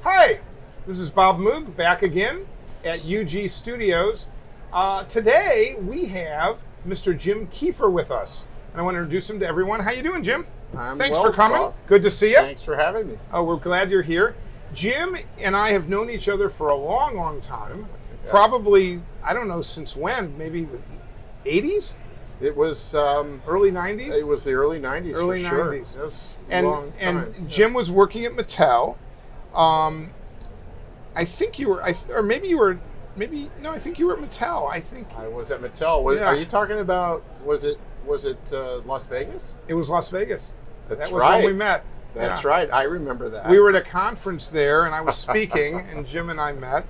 Hi, this is Bob Moog back again at UG Studios. Today we have Mr. Jim Keifer with us, and I want to introduce him to everyone. How you doing, Jim? Thanks for coming. Bob. Good to see you. Thanks for having me. Oh, we're glad you're here. Jim and I have known each other for a long, long time. Yes. Probably, I don't know since when, maybe the 80s? It was Early 90s? It was the early 90s. Early for sure. 90s. It was a long time. And Jim was working at Mattel. I think you were, or maybe you were, no, I think you were at Mattel. I think I was at Mattel. Yeah. Are you talking about? Was it Las Vegas? it was Las Vegas. That's That was right. when we met. That's Yeah. right. I remember that. We were at a conference there, and I was speaking, and Jim and I met,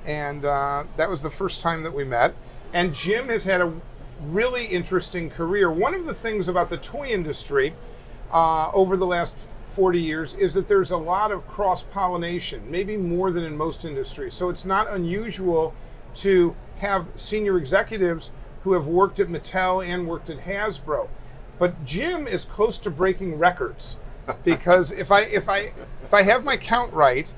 and that was the first time that we met. And Jim has had a really interesting career. One of the things about the toy industry over the last 40 years is that there's a lot of cross-pollination, maybe more than in most industries. So it's not unusual to have senior executives who have worked at Mattel and worked at Hasbro. But Jim is close to breaking records because if I have my count right,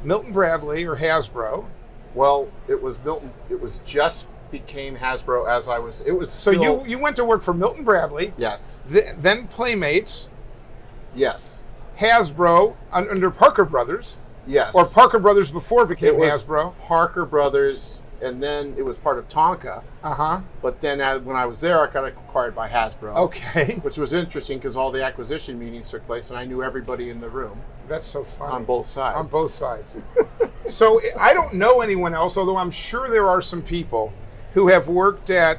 Milton Bradley or Hasbro. Well, it was Milton. It was just became Hasbro as I was. It was So still, you went to work for Milton Bradley, Yes. then Playmates, Yes. Hasbro under Parker Brothers, Yes. or Parker Brothers before it became It was Hasbro. Parker Brothers, and then it was part of Tonka. Uh-huh. But then when I was there, I got acquired by Hasbro. Okay. Which was interesting because all the acquisition meetings took place, and I knew everybody in the room That's so funny. on both sides. On both sides. So I don't know anyone else, although I'm sure there are some people who have worked at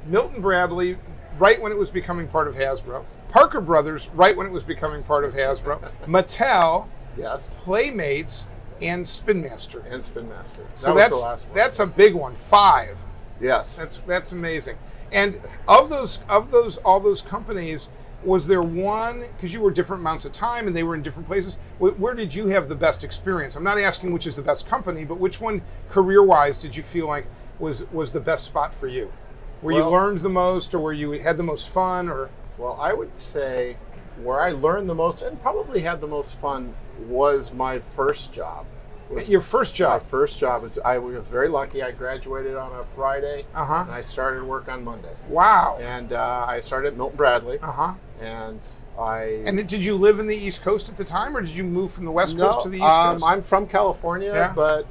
Milton Bradley right when it was becoming part of Hasbro, Parker Brothers right when it was becoming part of Hasbro, Mattel, Yes. Playmates, and Spin Master. And Spin Master. So that was the last one. that's a big one. 5. Yes. That's amazing. And of all those companies, was there one, because you were different amounts of time and they were in different places, where did you have the best experience? I'm not asking which is the best company, but which one career-wise did you feel like was the best spot for you? Where you learned the most, or where you had the most fun, or? Well, I would say where I learned the most and probably had the most fun was my first job. Your first My job? first job was, I was very lucky. I graduated on a Friday, Uh-huh. and I started work on Monday. Wow. And I started at Milton Bradley, Uh-huh. and I... And did you live in the East Coast at the time, or did you move from the West No, Coast to the East Coast? I'm from California, Yeah. but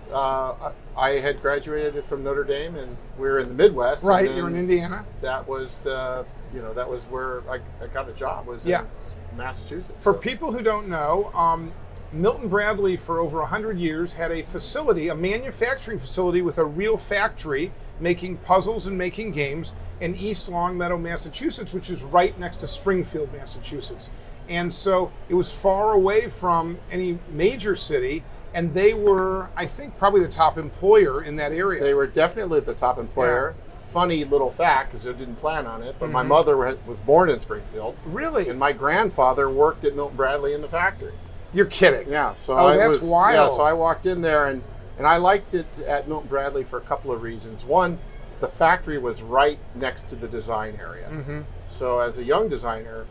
I had graduated from Notre Dame, and we were in the Midwest. and Right, then you're in Indiana. That was that was where I got a job, was Yeah. in Massachusetts. For So- people who don't know, Milton Bradley for over 100 years had a facility, a manufacturing facility with a real factory making puzzles and making games in East Longmeadow, Massachusetts, which is right next to Springfield, Massachusetts. And so it was far away from any major city, and they were, I think, probably the top employer in that area. They were definitely the top employer. Funny little fact, because I didn't plan on it, but my Mhm. mother was born in Springfield, Really? and my grandfather worked at Milton Bradley in the factory. You're kidding. Yeah, so Oh, I that's was wild. Yeah, so I walked in there, and I liked it at Milton Bradley for a couple of reasons. One, the factory was right next to the design area. Mm-hmm. So as a young designer,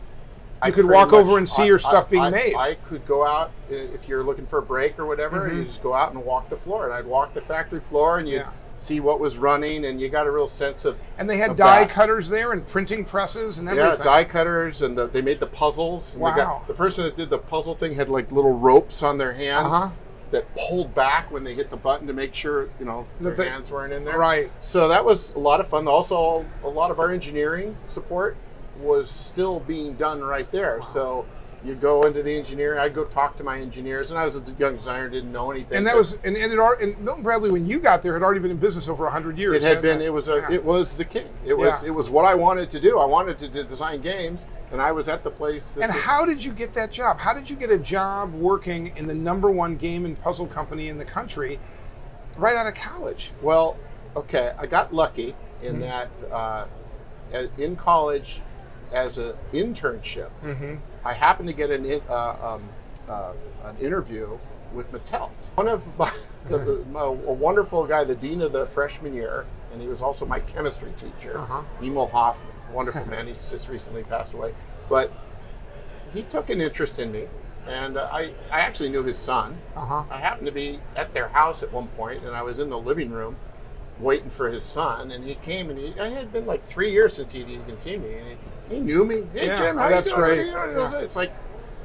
You could walk over and see your stuff being made. I could go out if you're looking for a break or whatever. Mhm. You just go out and walk the floor, and I'd walk the factory floor, and you'd Yeah. see what was running, and you got a real sense of. And they had of die that. cutters there and printing presses and everything. Yeah, die cutters, and they made the puzzles. And Wow. the person that did the puzzle thing had like little ropes on their hands Uh-huh. that pulled back when they hit the button to make sure their That they- hands weren't in there. Right. So that was a lot of fun. Also, a lot of our engineering support was still being done right there. Wow. So you go into the engineering. I'd go talk to my engineers, and I was a young designer, didn't know anything. And that so was and Milton Bradley, when you got there, had already been in business over 100 years. it had been. hadn't It was Yeah. it was the king. It Yeah. was what I wanted to do. I wanted to design games, and I was at the place. And how did you get that job? How did you get a job working in the #1 game and puzzle company in the country right out of college? Well, okay, I got lucky in that in college, as an internship, Mm-hmm. I happened to get an interview with Mattel. One of a wonderful guy, the dean of the freshman year, and he was also my chemistry teacher, Uh-huh. Emil Hoffman, wonderful man. He's just recently passed away, but he took an interest in me, And I actually knew his son. Uh-huh. I happened to be at their house at one point, and I was in the living room waiting for his son, and he came, and it had been like 3 years since he'd even seen me, and he knew me. Hey, Yeah, Jim, oh, how that's you doing? great. What are you doing? Yeah. It's like,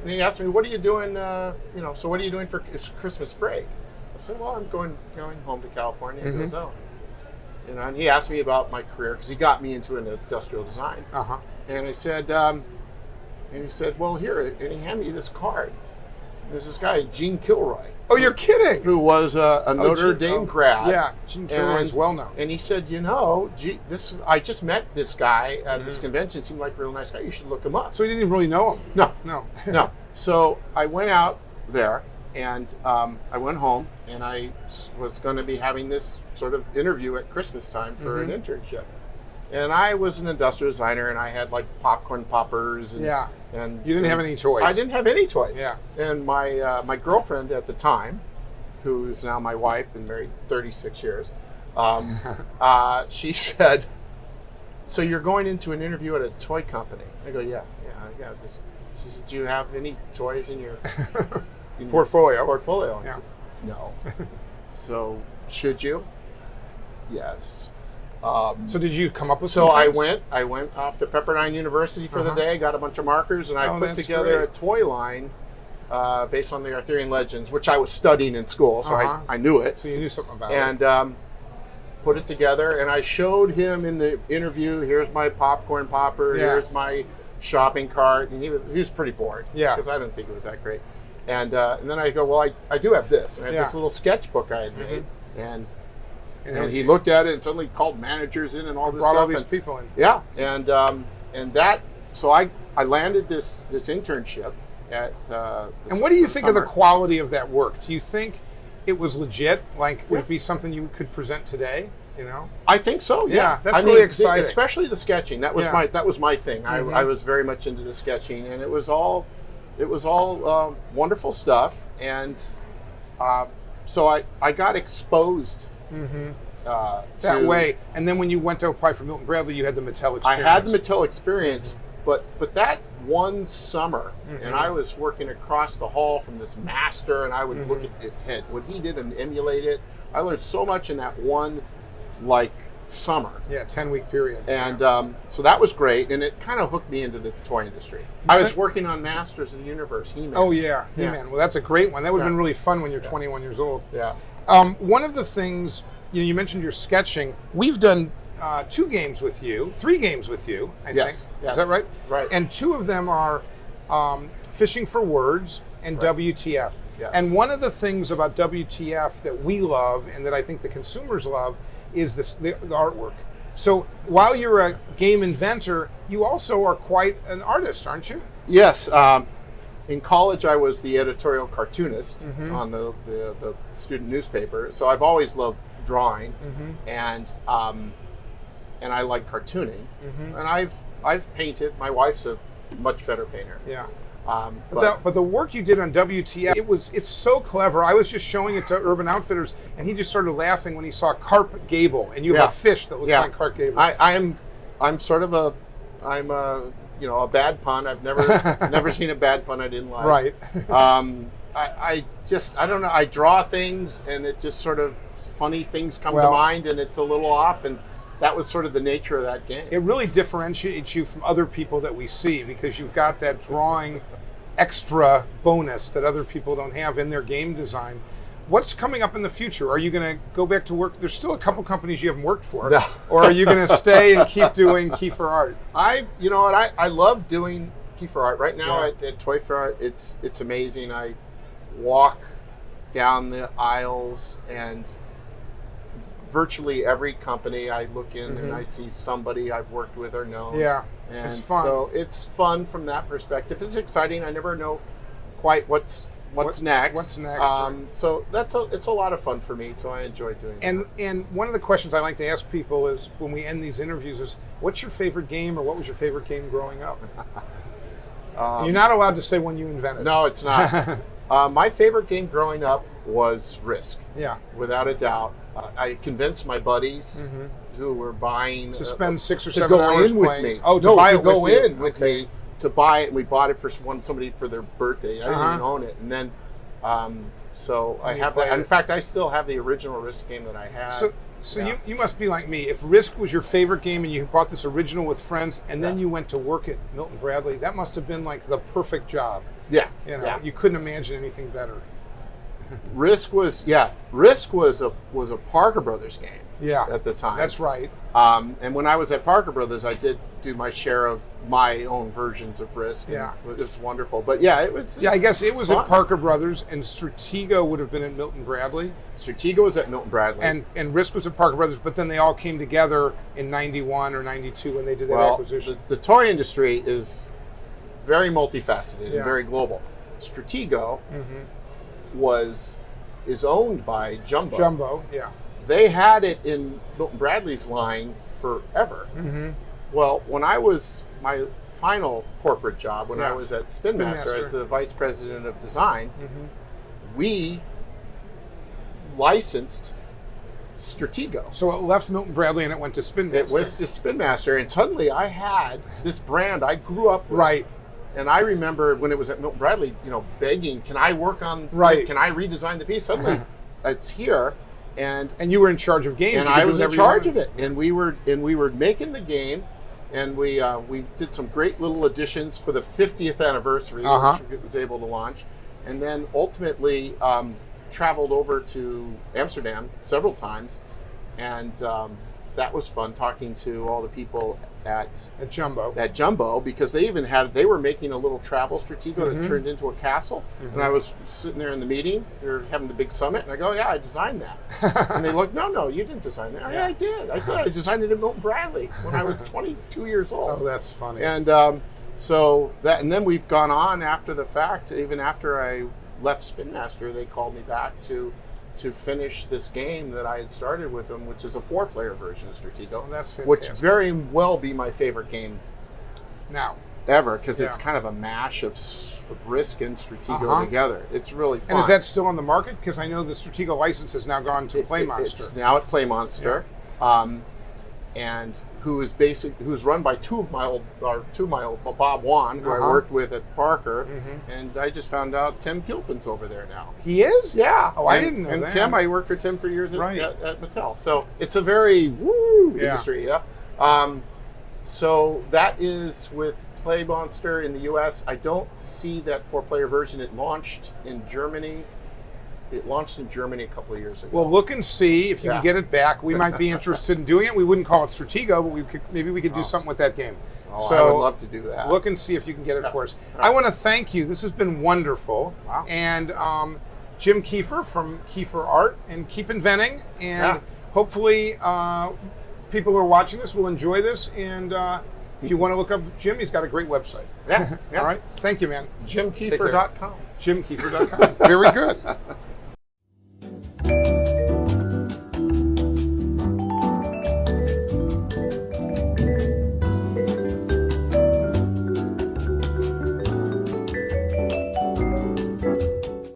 and he asked me, what are you doing, so what are you doing for Christmas break? I said, well, I'm going home to California. He goes, oh. And he asked me about my career, because he got me into an industrial design. Uh-huh. And I said, he said, well, here, and he handed me this card. There's this guy, Gene Kilroy. Oh, you're kidding! Who was a Notre Dame grad. Yeah, Gene Kilroy is well known. And he said, I just met this guy at this convention. Seemed like a real nice guy. You should look him up. So you didn't even really know him? No. So I went out there, and I went home, and I was going to be having this sort of interview at Christmas time for an internship. And I was an industrial designer, and I had like popcorn poppers. And, and you didn't have any toys. I didn't have any toys. Yeah. And my girlfriend at the time, who is now my wife, been married 36 years, she said, "So you're going into an interview at a toy company?" I go, "Yeah, I got this." She said, "Do you have any toys in your portfolio?" Portfolio. I Yeah. said, "No." "So should you?" "Yes." So did you come up with So some I things? went off to Pepperdine University for the day, got a bunch of markers, and I put that's together great. a toy line based on the Arthurian legends, which I was studying in school, so I knew it. So you knew something about it. And put it together, and I showed him in the interview, here's my popcorn popper, here's my shopping cart, and he was pretty bored, because I didn't think it was that great. And then I go, well, I do have this, and I have this little sketchbook I had made, and he looked at it and suddenly called managers in and all this brought stuff. all these people in. Yeah, and that, so I landed this internship at. And what do you think of the quality of that work? Do you think it was legit? Like, would it be something you could present today? You know, I think so. Yeah, that's really exciting. Especially the sketching. That was my thing. I was very much into the sketching, and it was all wonderful stuff. And so I got exposed. That way, and then when you went to apply for Milton Bradley, you had the Mattel experience. I had the Mattel experience, but that one summer, and I was working across the hall from this master, and I would look at what he did and emulate it. I learned so much in that one, summer. Yeah, 10-week period. And so that was great, and it kind of hooked me into the toy industry. I was working on Masters of the Universe, He-Man. Oh yeah, He-Man. Well, that's a great one. That would have been really fun when you're 21 years old. Yeah. One of the things, you mentioned your sketching. We've done 3 games with you, I think. Is that right? Right. And 2 of them are Fishing for Words and WTF. Yes. And one of the things about WTF that we love and that I think the consumers love is the artwork. So while you're a game inventor, you also are quite an artist, aren't you? Yes. In college, I was the editorial cartoonist on the student newspaper. So I've always loved drawing, and I like cartooning. And I've painted. My wife's a much better painter. Yeah. But the work you did on WTF, it's so clever. I was just showing it to Urban Outfitters, and he just started laughing when he saw Carp Gable, and you have a fish that looks like Carp Gable. I'm sort of a bad pun. I've never seen a bad pun I didn't like. Right. I don't know. I draw things, and it just sort of funny things come to mind, and it's a little off, and that was sort of the nature of that game. It really differentiates you from other people that we see because you've got that drawing extra bonus that other people don't have in their game design. What's coming up in the future? Are you going to go back to work? There's still a couple companies you haven't worked for. No. Or are you going to stay and keep doing Keifer Art? I love doing Keifer Art. Right now at Toy Fair Art, it's amazing. I walk down the aisles, and virtually every company I look in and I see somebody I've worked with or known. Yeah, and it's fun. So it's fun from that perspective. It's exciting. I never know quite what's next. What's next? So it's a lot of fun for me. So I enjoy doing it. And one of the questions I like to ask people is when we end these interviews is, what's your favorite game, or what was your favorite game growing up? You're not allowed to say one you invented. No, it's not. My favorite game growing up was Risk. Yeah, without a doubt. I convinced my buddies who were buying to spend 6 or to 7 go hours in with playing. me. Oh, to no, buy to it go with you. in with me to buy it, and we bought it for somebody for their birthday. I didn't even own it, and then so I have that. In fact, I still have the original Risk game that I had. So you must be like me. If Risk was your favorite game and you bought this original with friends, and then you went to work at Milton Bradley, that must have been like the perfect job. Yeah, you couldn't imagine anything better. Risk was a Parker Brothers game. Yeah, at the time. That's right. And when I was at Parker Brothers, I did do my share of my own versions of Risk. Yeah, it was wonderful. But yeah, it was. Yeah, I guess it was at Parker Brothers, and Stratego would have been at Milton Bradley. Stratego was at Milton Bradley, and Risk was at Parker Brothers. But then they all came together in '91 or '92 when they did that acquisition. The toy industry is very multifaceted and very global. Stratego is owned by Jumbo. Jumbo, yeah. They had it in Milton Bradley's line forever. Well, when I was my final corporate job, when I was at Spin Master as the vice president of design, we licensed Stratego. So it left Milton Bradley and it went to Spin Master. It was to Spin Master, and suddenly I had this brand I grew up with. Right. And I remember when it was at Milton Bradley, begging, can I work on, can I redesign the piece? Suddenly it's here. And you were in charge of games. And I was in charge of it. And we were making the game, and we did some great little additions for the 50th anniversary, which was able to launch. And then ultimately traveled over to Amsterdam several times, and that was fun talking to all the people at Jumbo, because they were making a little travel Stratego that turned into a castle. And I was sitting there in the meeting, we were having the big summit, and I go, yeah, I designed that. And they look, no, you didn't design that. Yeah, I did. I designed it at Milton Bradley when I was 22 years old. Oh, that's funny. And and then we've gone on after the fact. Even after I left Spin Master, they called me back to finish this game that I had started with them, which is a 4-player version of Stratego. Oh, that's fantastic. Which very well be my favorite game now ever, because it's kind of a mash of Risk and Stratego together. It's really fun. And is that still on the market? Because I know the Stratego license has now gone to Play Monster. It's now at Play Monster, and who's run by two of my old Bob Wan, who I worked with at Parker, and I just found out Tim Gilpin's over there now. He is? Yeah. Oh, I didn't know and that. Tim, I worked for Tim for years at Mattel. So it's a very industry. So that is with Play Monster in the U.S. I don't see that 4-player version. It launched in Germany. It launched in Germany a couple of years ago. Well, look and see if you can get it back. We might be interested in doing it. We wouldn't call it Stratego, but maybe we could do something with that game. So I would love to do that. Look and see if you can get it for us. I want to thank you. This has been wonderful. Wow. And Jim Keifer from Keifer Art, and keep inventing. And hopefully people who are watching this will enjoy this. And if you want to look up Jim, he's got a great website. Yeah. All right. Thank you, man. JimKeifer.com. JimKeifer.com. Very good.